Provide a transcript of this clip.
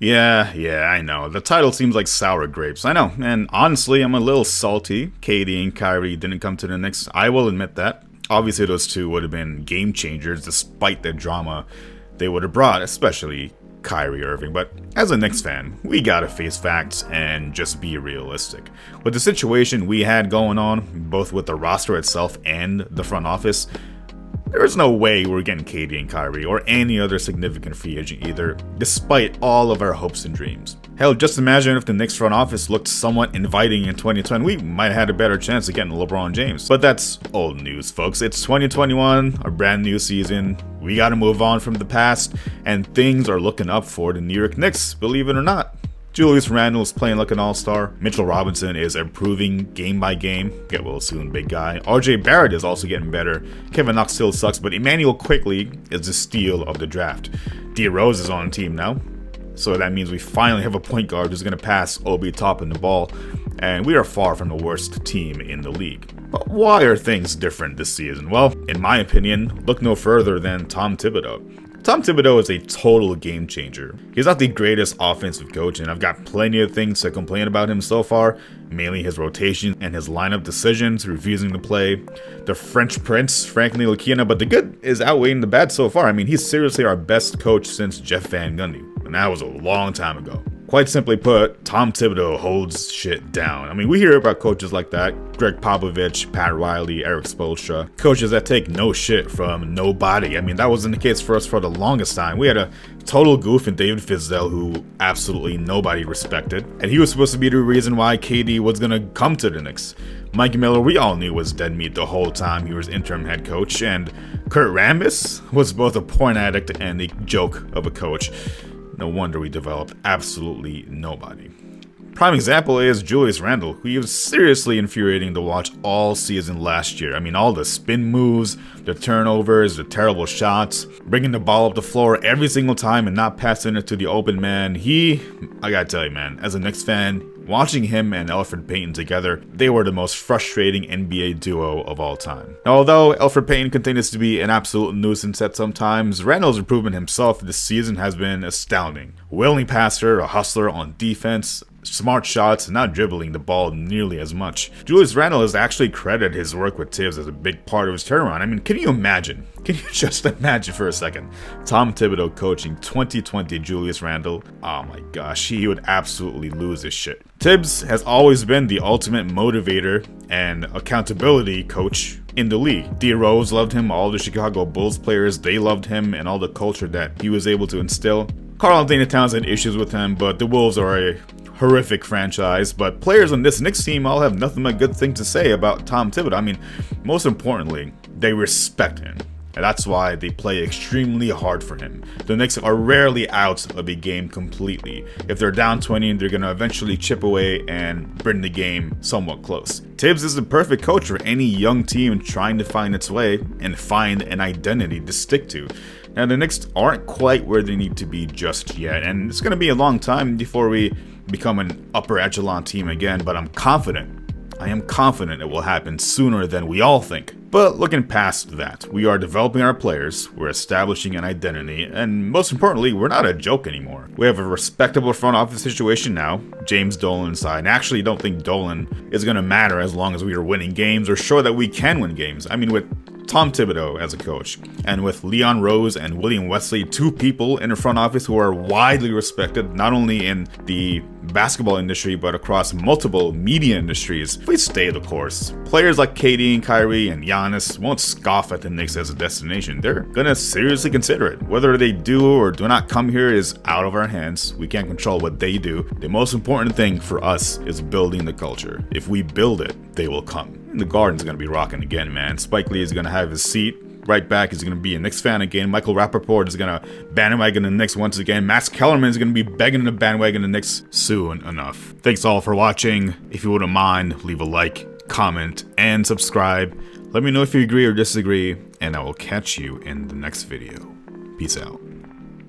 Yeah, I know. The title seems like sour grapes. I know, and honestly, I'm a little salty. KD and Kyrie didn't come to the Knicks. I will admit that. Obviously, those two would have been game changers despite the drama they would have brought, especially Kyrie Irving. But as a Knicks fan, we gotta face facts and just be realistic. With the situation we had going on, both with the roster itself and the front office, there's no way we're getting KD and Kyrie or any other significant free agent either, despite all of our hopes and dreams. Hell, just imagine if the Knicks front office looked somewhat inviting in 2020, we might have had a better chance of getting LeBron James. But that's old news, folks. It's 2021, a brand new season. We gotta move on from the past, and things are looking up for the New York Knicks, believe it or not. Julius Randle is playing like an all-star. Mitchell Robinson is improving game by game. Get well soon, big guy. RJ Barrett is also getting better. Kevin Knox still sucks, but Emmanuel Quickley is the steal of the draft. D Rose is on the team now, so that means we finally have a point guard who's going to pass Obi Toppin the ball, and we are far from the worst team in the league. But why are things different this season? Well, in my opinion, look no further than Tom Thibodeau. Tom Thibodeau is a total game changer. He's not the greatest offensive coach, and I've got plenty of things to complain about him so far, mainly his rotation and his lineup decisions, refusing to play the French Prince, Frank Ntilikina, but the good is outweighing the bad so far. I mean, he's seriously our best coach since Jeff Van Gundy, and that was a long time ago. Quite simply put, Tom Thibodeau holds shit down. I mean, we hear about coaches like that, Greg Popovich, Pat Riley, Eric Spoelstra, coaches that take no shit from nobody. I mean, that wasn't the case for us for the longest time. We had a total goof in David Fizdale who absolutely nobody respected, and he was supposed to be the reason why KD was gonna come to the Knicks. Mike Miller, we all knew was dead meat the whole time he was interim head coach, and Kurt Rambis was both a porn addict and a joke of a coach. No wonder we developed absolutely nobody. Prime example is Julius Randle, who was seriously infuriating to watch all season last year. I mean, all the spin moves, the turnovers, the terrible shots, bringing the ball up the floor every single time and not passing it to the open man. I gotta tell you, man, as a Knicks fan, watching him and Elfrid Payton together, they were the most frustrating NBA duo of all time. Now, although Elfrid Payton continues to be an absolute nuisance at some times, Randle's improvement himself this season has been astounding. Willing passer, a hustler on defense, smart shots, and not dribbling the ball nearly as much. Julius Randle has actually credited his work with Tibbs as a big part of his turnaround. I mean, can you imagine? Can you just imagine for a second? Tom Thibodeau coaching 2020 Julius Randle? Oh my gosh, he would absolutely lose his shit. Tibbs has always been the ultimate motivator and accountability coach in the league. D Rose loved him, all the Chicago Bulls players, they loved him, and all the culture that he was able to instill. Karl-Anthony Towns had issues with him, but the Wolves are a horrific franchise, but players on this Knicks team all have nothing but good things to say about Tom Thibodeau. I mean, most importantly, they respect him. And that's why they play extremely hard for him. The Knicks are rarely out of a game completely. If they're down 20, they're going to eventually chip away and bring the game somewhat close. Tibbs is the perfect coach for any young team trying to find its way and find an identity to stick to. Now, the Knicks aren't quite where they need to be just yet, and it's going to be a long time before we become an upper echelon team again, but I am confident it will happen sooner than we all think. But looking past that, we are developing our players, we're establishing an identity, and most importantly, we're not a joke anymore. We have a respectable front office situation now, James Dolan side, and I actually don't think Dolan is going to matter as long as we are winning games or show that we can win games. I mean, with Tom Thibodeau as a coach, and with Leon Rose and William Wesley, two people in the front office who are widely respected, not only in the basketball industry, but across multiple media industries. If we stay the course, players like KD and Kyrie and Giannis won't scoff at the Knicks as a destination. They're gonna seriously consider it. Whether they do or do not come here is out of our hands. We can't control what they do. The most important thing for us is building the culture. If we build it, they will come. And the Garden's gonna be rocking again, man. Spike Lee is gonna have his seat right back. He's going to be a Knicks fan again. Michael Rappaport is going to bandwagon the Knicks once again. Max Kellerman is going to be begging the bandwagon the Knicks soon enough. Thanks all for watching. If you wouldn't mind, leave a like, comment, and subscribe. Let me know if you agree or disagree, and I will catch you in the next video. Peace out.